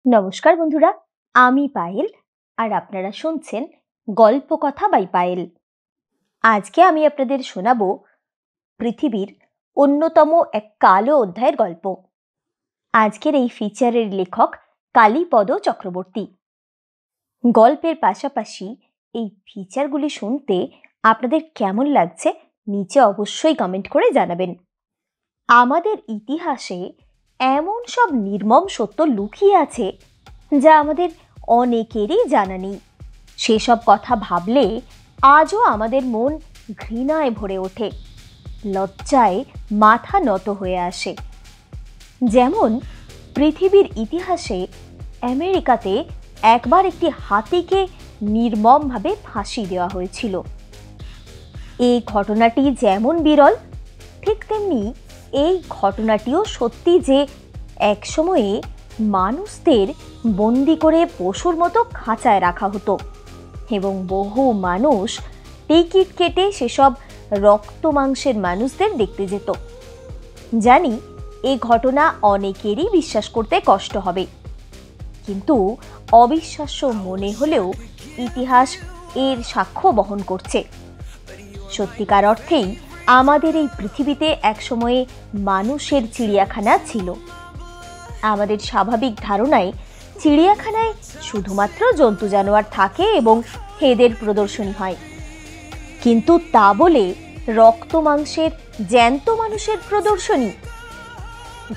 নমস্কার বন্ধুরা, আমি পায়েল আর আপনারা শুনছেন গল্প কথা বাই পায়েল। আজকে আমি আপনাদের শোনাবো পৃথিবীর অন্যতম এক কালো অধ্যায়ের গল্প। আজকের এই ফিচারের লেখক কালীপদ চক্রবর্তী। গল্পের পাশাপাশি এই ফিচারগুলি শুনতে আপনাদের কেমন লাগছে নিচে অবশ্যই কমেন্ট করে জানাবেন। আমাদের ইতিহাসে এমন সব নির্মম সত্য লুকিয়ে আছে যা আমাদের অনেকেরই জানা নেই। সেসব কথা ভাবলে আজও আমাদের মন ঘৃণায় ভরে ওঠে, লজ্জায় মাথা নত হয়ে আসে। যেমন পৃথিবীর ইতিহাসে আমেরিকাতে একবার একটি হাতিকে নির্মমভাবে ফাঁসি দেওয়া হয়েছিল। এই ঘটনাটি যেমন বিরল, ঠিক তেমনি এই ঘটনাটিও সত্যি যে একসময়ে মানুষদের বন্দি করে পশুর মতো খাঁচায় রাখা হতো এবং বহু মানুষ টিকিট কেটে সেসব রক্ত মাংসের মানুষদের দেখতে যেত। জানি এই ঘটনা অনেকেরই বিশ্বাস করতে কষ্ট হবে, কিন্তু অবিশ্বাস্য মনে হলেও ইতিহাস এর সাক্ষ্য বহন করছে। সত্যিকার অর্থেই আমাদের এই পৃথিবীতে একসময়ে মানুষের চিড়িয়াখানা ছিল। আমাদের স্বাভাবিক ধারণায় চিড়িয়াখানায় শুধুমাত্র জন্তু জানোয়ার থাকে এবং এদের প্রদর্শনী হয়, কিন্তু তা বলে রক্ত মাংসের জ্যান্ত মানুষের প্রদর্শনী?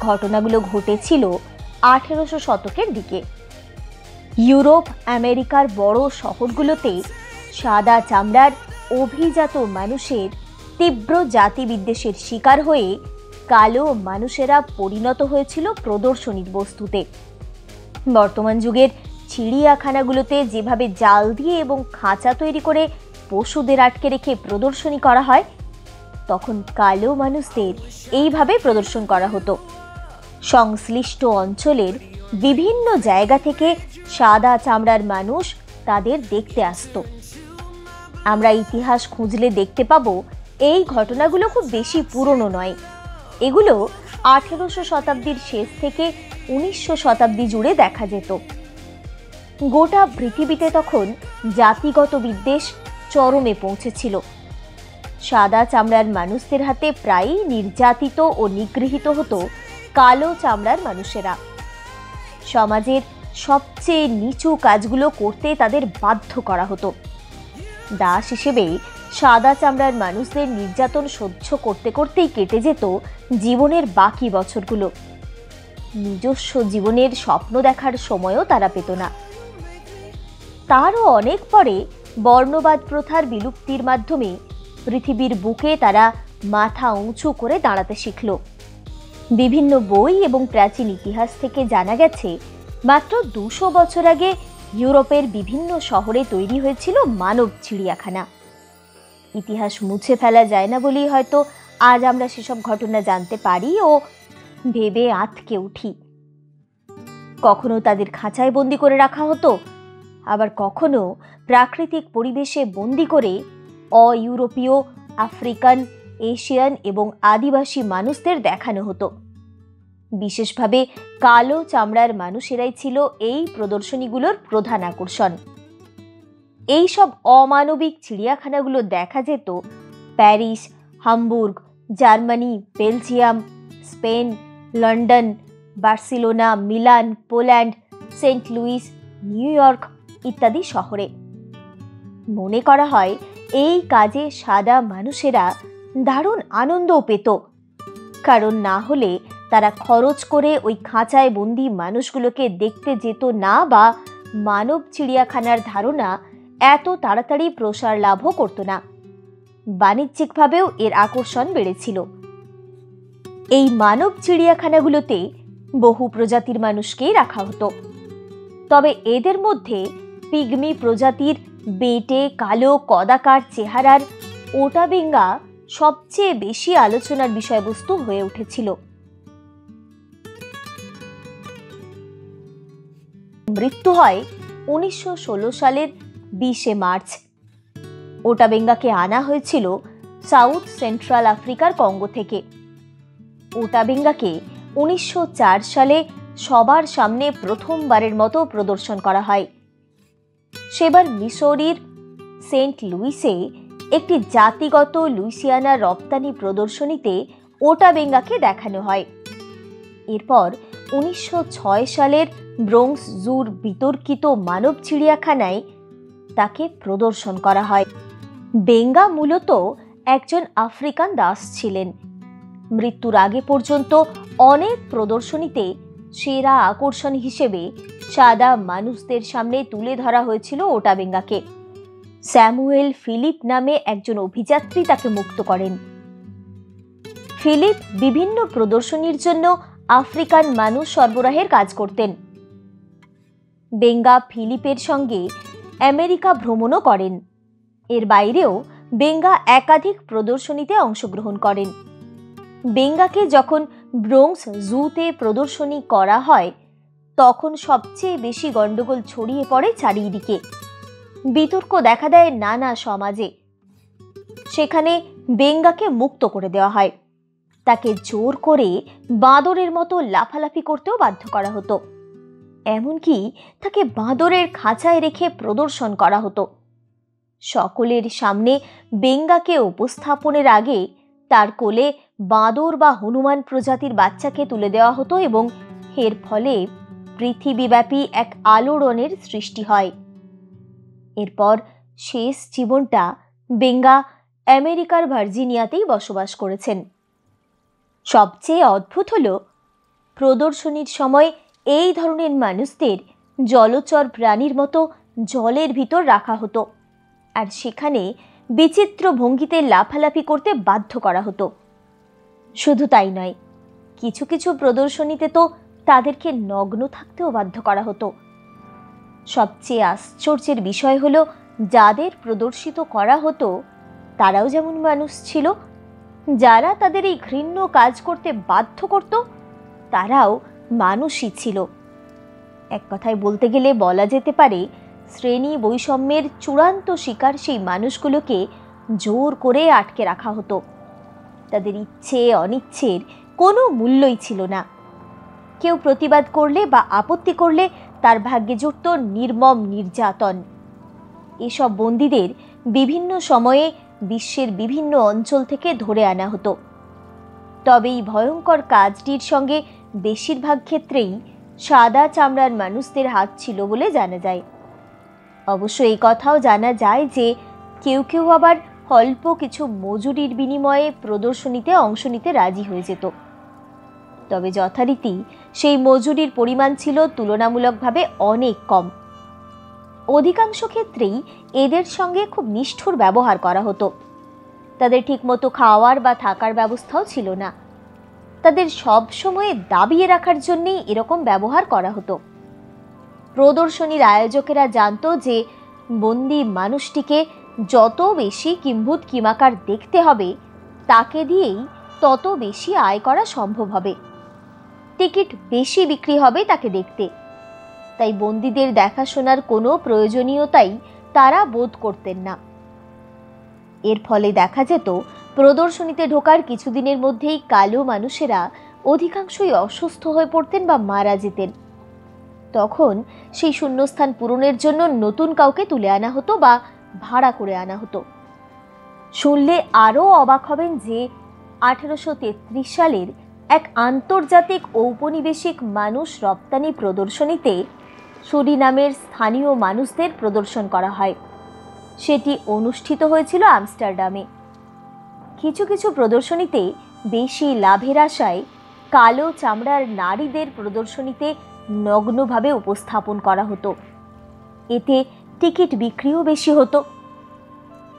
ঘটনাগুলো ঘটেছিল 1800 শতকের দিকে। ইউরোপ আমেরিকার বড় শহরগুলোতে সাদা চামড়ার অভিজাত মানুষের তীব্র জাতিবিদ্বেষের শিকার হয়ে কালো মানুষেরা পরিণত হয়েছিল প্রদর্শনীর বস্তুতে। বর্তমান যুগের চিড়িয়াখানাগুলোতে যেভাবে জাল দিয়ে এবং খাঁচা তৈরি করে পশুদের আটকে রেখে প্রদর্শনী করা হয়, তখন কালো মানুষদের এইভাবে প্রদর্শন করা হতো। সংশ্লিষ্ট অঞ্চলের বিভিন্ন জায়গা থেকে সাদা চামড়ার মানুষ তাদের দেখতে আসতো। আমরা ইতিহাস খুঁজলে দেখতে পাবো এই ঘটনাগুলো খুব বেশি পুরনো নয়। এগুলো 1800 শতাব্দীর শেষ থেকে 1900 শতাব্দী জুড়ে দেখা যেত। গোটা পৃথিবীতে তখন জাতিগত বিদ্বেষ চরমে পৌঁছেছিল। সাদা চামড়ার মানুষদের হাতে প্রায়ই নির্যাতিত ও নিগৃহীত হতো কালো চামড়ার মানুষেরা। সমাজের সবচেয়ে নিচু কাজগুলো করতে তাদের বাধ্য করা হতো। দাস হিসেবে সাদা চামড়ার মানুষদের নির্যাতন সহ্য করতে করতেই কেটে যেত জীবনের বাকি বছরগুলো। নিজস্ব জীবনের স্বপ্ন দেখার সময়ও তারা পেত না। তারও অনেক পরে বর্ণবাদ প্রথার বিলুপ্তির মাধ্যমে পৃথিবীর বুকে তারা মাথা উঁচু করে দাঁড়াতে শিখল। বিভিন্ন বই এবং প্রাচীন ইতিহাস থেকে জানা গেছে মাত্র 200 বছর আগে ইউরোপের বিভিন্ন শহরে তৈরি হয়েছিল মানব চিড়িয়াখানা। ইতিহাস মুছে ফেলা যায় না বলেই হয়তো আজ আমরা সেসব ঘটনা জানতে পারি ও ভেবে আঁতকে উঠি। কখনো তাদের খাঁচায় বন্দি করে রাখা হতো, আবার কখনো প্রাকৃতিক পরিবেশে বন্দি করে অইউরোপীয়, আফ্রিকান, এশিয়ান এবং আদিবাসী মানুষদের দেখানো হতো। বিশেষভাবে কালো চামড়ার মানুষেরাই ছিল এই প্রদর্শনীগুলোর প্রধান আকর্ষণ। এই সব অমানবিক চিড়িয়াখানাগুলো দেখা যেত Paris, Hamburg, Germany, Belgium, Spain, London, Barcelona, Milan, Poland, Saint Louis, New York ইত্যাদি শহরে। মনে করা হয় এই কাজে সাদা মানুষেরা দারুণ আনন্দও পেত, কারণ না হলে তারা খরচ করে ওই খাঁচায় বন্দি মানুষগুলোকে দেখতে যেত না, বা মানব চিড়িয়াখানার ধারণা এত তাড়াতাড়ি প্রসার লাভও করত না। বাণিজ্যিকভাবেও এর আকর্ষণ বেড়েছিল। এই মানব চিড়িয়াখানাগুলোতে বহু প্রজাতির মানুষকেই রাখা হতো, তবে এদের মধ্যে পিগমি প্রজাতির বেটে কালো কদাকার চেহারার ওটাবেঙ্গা সবচেয়ে বেশি আলোচনার বিষয়বস্তু হয়ে উঠেছিল। মৃত্যু হয় 1916 সালের 20 মার্চ। ওটাবেঙ্গাকে আনা হয়েছিল সাউথ সেন্ট্রাল আফ্রিকার কঙ্গো থেকে। ওটাবেঙ্গাকে 1904 সালে সবার সামনে প্রথমবারের মতো প্রদর্শন করা হয়। সেবার মিসৌরির সেন্ট লুইসে একটি জাতিগত লুইসিয়ানা রপ্তানি প্রদর্শনীতে ওটা বেঙ্গাকে দেখানো হয়। এরপর 1906 সালের ব্রোঙ্কস জুর বিতর্কিত মানব চিড়িয়াখানায় তাকে প্রদর্শন করা হয়। বেঙ্গা মূলত একজন আফ্রিকান দাস ছিলেন। মৃত্যুর আগে পর্যন্ত অনেক প্রদর্শনীতে সেরা আকর্ষণ হিসেবে সাদা মানুষদের সামনে তুলে ধরা হয়েছিল ওটা বেঙ্গাকে। স্যামুয়েল ফিলিপ নামে একজন অভিযাত্রী তাকে মুক্ত করেন। ফিলিপ বিভিন্ন প্রদর্শনীর জন্য আফ্রিকান মানুষ সরবরাহের কাজ করতেন। বেঙ্গা ফিলিপের সঙ্গে আমেরিকা ভ্রমণও করেন। এর বাইরেও বেঙ্গা একাধিক প্রদর্শনীতে অংশগ্রহণ করেন। বেঙ্গাকে যখন ব্রোঙ্কস জুতে প্রদর্শনী করা হয় তখন সবচেয়ে বেশি গন্ডগোল ছড়িয়ে পড়ে চারিদিকে। বিতর্ক দেখা দেয় নানা সমাজে। সেখানে বেঙ্গাকে মুক্ত করে দেওয়া হয়। তাকে জোর করে বাঁদরের মতো লাফালাফি করতেও বাধ্য করা হতো। এমনকি তাকে বাঁদরের খাঁচায় রেখে প্রদর্শন করা হতো। সকলের সামনে বেঙ্গাকে উপস্থাপনের আগে তার কোলে বাঁদর বা হনুমান প্রজাতির বাচ্চাকে তুলে দেওয়া হতো এবং এর ফলে পৃথিবীব্যাপী এক আলোড়নের সৃষ্টি হয়। এরপর শেষ জীবনটা বেঙ্গা আমেরিকার ভার্জিনিয়াতেই বসবাস করেছেন। সবচেয়ে অদ্ভুত হলো প্রদর্শনীর সময় এই ধরনের মানুষদের জলচর প্রাণীর মতো জলের ভিতর রাখা হতো আর সেখানে বিচিত্র ভঙ্গিতে লাফালাফি করতে বাধ্য করা হতো। শুধু তাই নয়, কিছু কিছু প্রদর্শনীতে তো তাদেরকে নগ্ন থাকতেও বাধ্য করা হতো। সবচেয়ে আশ্চর্যের বিষয় হলো যাদের প্রদর্শিত করা হতো তারাও যেমন মানুষ ছিল, যারা তাদের এই ঘৃণ্য কাজ করতে বাধ্য করত তারাও মানুষই ছিল। এক কথায় বলতে গেলে বলা যেতে পারে শ্রেণী বৈষম্যের চূড়ান্ত শিকার সেই মানুষগুলোকে জোর করে আটকে রাখা হতো। তাদের ইচ্ছে অনিচ্ছের কোনো মূল্যই ছিল না। কেউ প্রতিবাদ করলে বা আপত্তি করলে তার ভাগ্যে জুটত নির্মম নির্যাতন। এসব বন্দীদের বিভিন্ন সময়ে বিশ্বের বিভিন্ন অঞ্চল থেকে ধরে আনা হতো। তবে এই ভয়ঙ্কর কাজটির সঙ্গে বেশিরভাগ ক্ষেত্রেই সাদা চামড়ার মানুষদের হাত ছিল বলে জানা যায়। অবশ্য এই কথাও জানা যায় যে কেউ কেউ আবার অল্প কিছু মজুরির বিনিময়ে প্রদর্শনীতে অংশ নিতে রাজি হয়ে যেত। তবে যথারীতি সেই মজুরির পরিমাণ ছিল তুলনামূলকভাবে অনেক কম। অধিকাংশ ক্ষেত্রেই এদের সঙ্গে খুব নিষ্ঠুর ব্যবহার করা হতো। তাদের ঠিকমতো খাওয়ার বা থাকার ব্যবস্থাও ছিল না। তাদের সব সময় দাবিয়ে রাখার জন্যই এরকম ব্যবহার করা হতো। প্রদর্শনীর আয়োজকেরা জানতো যে বন্দি মানুষটিকে যত বেশি কিম্ভূত কিমাকার দেখতে হবে তাকে দিয়েই তত বেশি আয় করা সম্ভব হবে, টিকিট বেশি বিক্রি হবে তাকে দেখতে। তাই বন্দীদের দেখাশোনার কোনো প্রয়োজনীয়তাই তারা বোধ করতেন না। এর ফলে দেখা যেত প্রদর্শনীতে ঢোকার কিছুদিনের মধ্যেই কালো মানুষেরা অধিকাংশই অসুস্থ হয়ে পড়তেন বা মারা যেতেন। তখন সেই শূন্যস্থান পূরণের জন্য নতুন কাউকে তুলে আনা হতো বা ভাড়া করে আনা হতো। শুনলে আরও অবাক হবেন যে 1833 সালের এক আন্তর্জাতিক ঔপনিবেশিক মানুষ রপ্তানি প্রদর্শনীতে সুরিনামের স্থানীয় মানুষদের প্রদর্শন করা হয়। সেটি অনুষ্ঠিত হয়েছিল আমস্টারডামে। কিছু কিছু প্রদর্শনীতে বেশি লাভের আশায় কালো চামড়ার নারীদের প্রদর্শনীতে নগ্নভাবে উপস্থাপন করা হতো। এতে টিকিট বিক্রিও বেশি হতো।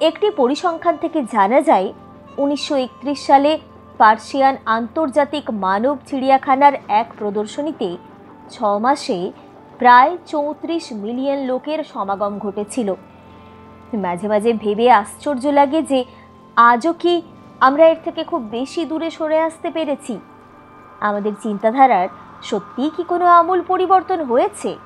একটি পরিসংখ্যান থেকে জানা যায় 1931 সালে পার্সিয়ান আন্তর্জাতিক মানব চিড়িয়াখানার এক প্রদর্শনীতে 6 মাসে প্রায় 34 মিলিয়ন লোকের সমাগম ঘটেছিল। মাঝে মাঝে ভেবে আশ্চর্য লাগে যে আজও কি আমরা এর থেকে খুব বেশি দূরে সরে আসতে পেরেছি। আমাদের চিন্তাধারার সত্যিই কি কোনো আমূল পরিবর্তন হয়েছে?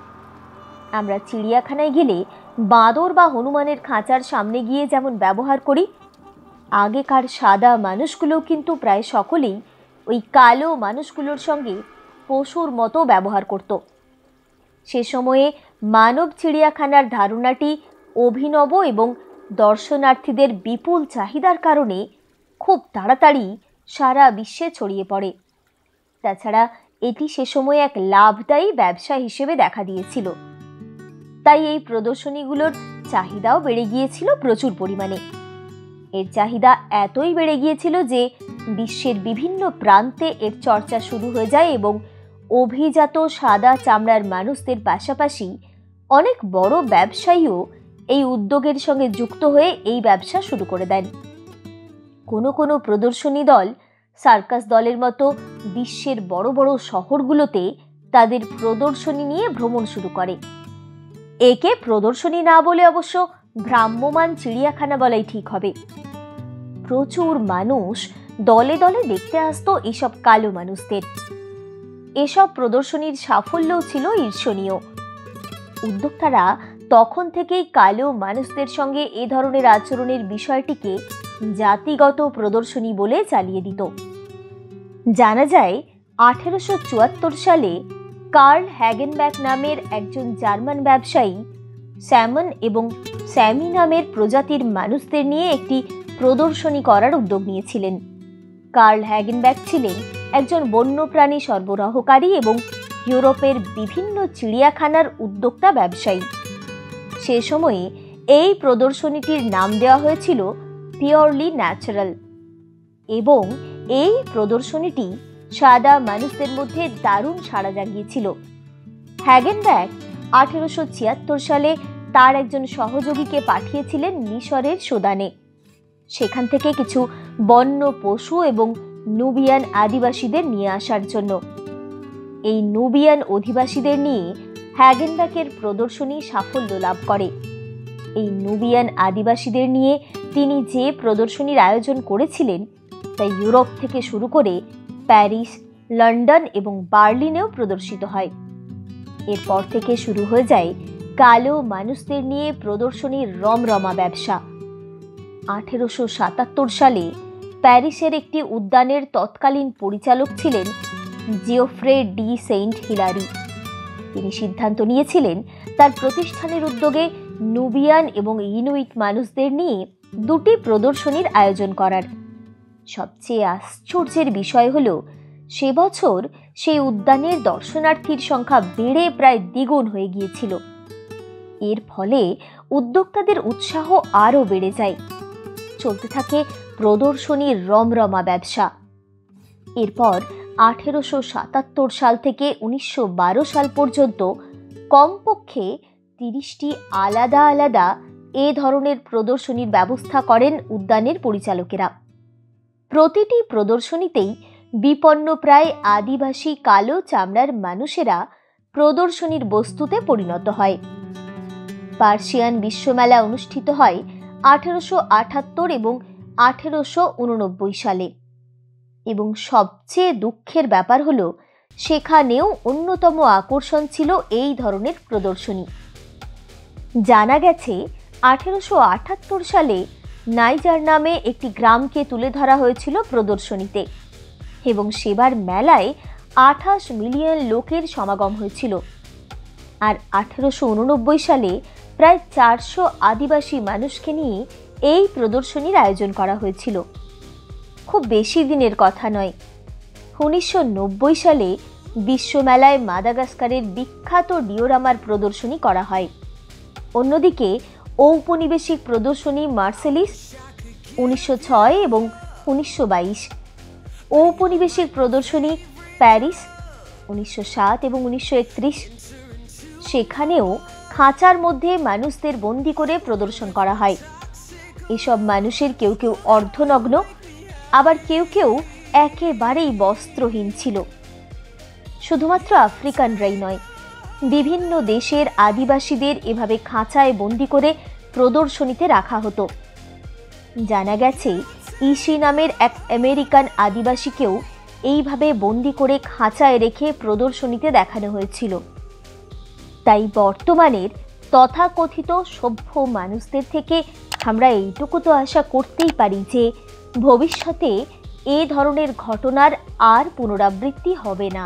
আমরা চিড়িয়াখানায় গেলে বাঁদর বা হনুমানের খাঁচার সামনে গিয়ে যেমন ব্যবহার করি, আগেকার সাদা মানুষগুলো কিন্তু প্রায় সকলেই ওই কালো মানুষগুলোর সঙ্গে পশুর মতো ব্যবহার করত। সে সময়ে মানব চিড়িয়াখানার ধারণাটি অভিনব এবং দর্শনার্থীদের বিপুল চাহিদার কারণে খুব তাড়াতাড়ি সারা বিশ্বে ছড়িয়ে পড়ে। তাছাড়া এটি সে সময়ে এক লাভদায়ী ব্যবসা হিসেবে দেখা দিয়েছিল। তাই এই প্রদর্শনীগুলোর চাহিদাও বেড়ে গিয়েছিল প্রচুর পরিমাণে। এর চাহিদা এতই বেড়ে গিয়েছিল যে বিশ্বের বিভিন্ন প্রান্তে এর চর্চা শুরু হয়ে যায় এবং অভিজাত সাদা চামড়ার মানুষদের পাশাপাশি অনেক বড় ব্যবসায়ীও এই উদ্যোগের সঙ্গে যুক্ত হয়ে এই ব্যবসা শুরু করে দেন। কোনো কোনো প্রদর্শনী দল সার্কাস দলের মতো বিশ্বের বড় বড় শহরগুলোতে তাদের প্রদর্শনী নিয়ে ভ্রমণ শুরু করে। একে প্রদর্শনী না বলে অবশ্য ভ্রাম্যমাণ চিড়িয়াখানা বলাই ঠিক হবে। প্রচুর মানুষ দলে দলে দেখতে আসতো এসব কালো মানুষদের। এসব প্রদর্শনীর সাফল্যও ছিল ঈর্ষণীয়। উদ্যোক্তারা তখন থেকেই কালো মানুষদের সঙ্গে এ ধরনের আচরণের বিষয়টিকে জাতিগত প্রদর্শনী বলে চালিয়ে দিত। জানা যায় 1874 সালে কার্ল হ্যাগেনব্যাক নামের একজন জার্মান ব্যবসায়ী স্যামন এবং স্যামি নামের প্রজাতির মানুষদের নিয়ে একটি প্রদর্শনী করার উদ্যোগ নিয়েছিলেন। কার্ল হ্যাগেনব্যাক ছিলেন একজন বন্যপ্রাণী সরবরাহকারী এবং ইউরোপের বিভিন্ন চিড়িয়াখানার উদ্যোক্তা ব্যবসায়ী। সে সময়ে এই প্রদর্শনীটির নাম দেওয়া হয়েছিল পিওরলি ন্যাচারাল এবং এই প্রদর্শনীটি সাদা মানুষদের মধ্যে দারুণ সাড়া জাগিয়েছিল। হ্যাগেনব্যাক 1876 সালে তার একজন সহযোগীকে পাঠিয়েছিলেন মিশরের সুদানে। সেখান থেকে কিছু বন্য পশু এবং নুবিয়ান আদিবাসীদের নিয়ে আসার জন্য। এই নুবিয়ান অধিবাসীদের নিয়ে হ্যাগেনব্যাকের প্রদর্শনী সাফল্য লাভ করে। এই নুবিয়ান আদিবাসীদের নিয়ে তিনি যে প্রদর্শনীর আয়োজন করেছিলেন তা ইউরোপ থেকে শুরু করে প্যারিস, লন্ডন এবং বার্লিনেও প্রদর্শিত হয়। এরপর থেকে শুরু হয়ে যায় কালো মানুষদের নিয়ে প্রদর্শনীর রমরমা ব্যবসা। 1877 সালে প্যারিসের একটি উদ্যানের তৎকালীন পরিচালক ছিলেন জিওফ্রে ডি সেইন্ট হিলারি। তিনি সিদ্ধান্ত নিয়েছিলেন তার প্রতিষ্ঠানের উদ্যোগে নুবিয়ান এবং ইনুইট মানুষদের নিয়ে দুটি প্রদর্শনীর আয়োজন করার। সবচেয়ে আশ্চর্যের বিষয় হলো সে বছর সেই উদ্যানের দর্শনার্থীর সংখ্যা বেড়ে প্রায় দ্বিগুণ হয়ে গিয়েছিল। এর ফলে উদ্যোক্তাদের উৎসাহ আরও বেড়ে যায়। চলতে থাকে প্রদর্শনীর রমরমা ব্যবসা। এরপর 1877 সাল থেকে 1912 সাল পর্যন্ত কমপক্ষে 30টি আলাদা আলাদা এ ধরনের প্রদর্শনীর ব্যবস্থা করেন উদ্যানের পরিচালকেরা। প্রতিটি প্রদর্শনীতেই বিপন্ন প্রায় আদিবাসী কালো চামড়ার মানুষেরা প্রদর্শনীর বস্তুতে পরিণত হয়। পার্সিয়ান বিশ্বমেলা অনুষ্ঠিত হয় 1878 এবং 1889 সালে এবং সবচেয়ে দুঃখের ব্যাপার হলো সেখানেও অন্যতম আকর্ষণ ছিল এই ধরনের প্রদর্শনী। জানা গেছে 1878 সালে নাইজার নামে একটি গ্রামকে তুলে ধরা হয়েছিল প্রদর্শনীতে এবং সেবার মেলায় 28 মিলিয়ন লোকের সমাগম হয়েছিল। আর 1889 সালে প্রায় 400 আদিবাসী মানুষকে নিয়ে এই প্রদর্শনীর আয়োজন করা হয়েছিল। খুব বেশি দিনের কথা নয়, 1990 সালে বিশ্বমেলায় মাদাগাস্কারের বিখ্যাত ডিওরামার প্রদর্শনী করা হয়। অন্যদিকে ঔপনিবেশিক প্রদর্শনী মার্সেলিস 1906 এবং 1922, ঔপনিবেশিক প্রদর্শনী প্যারিস 1907 এবং 1931, সেখানেও খাঁচার মধ্যে মানুষদের বন্দি করে প্রদর্শন করা হয়। এসব মানুষের কেউ কেউ অর্ধনগ্ন, আবার কেউ কেউ একেবারেই বস্ত্রহীন ছিল। শুধুমাত্র আফ্রিকানরাই নয়, বিভিন্ন দেশের আদিবাসীদের এভাবে খাঁচায় বন্দি করে প্রদর্শনীতে রাখা হতো। জানা গেছে ইসি নামের এক আমেরিকান আদিবাসীকেও এইভাবে বন্দি করে খাঁচায় রেখে প্রদর্শনীতে দেখানো হয়েছিল। তাই বর্তমানের তথাকথিত সভ্য মানুষদের থেকে আমরা এইটুকু তো আশা করতেই পারি যে ভবিষ্যতে এ ধরনের ঘটনার আর পুনরাবৃত্তি হবে না।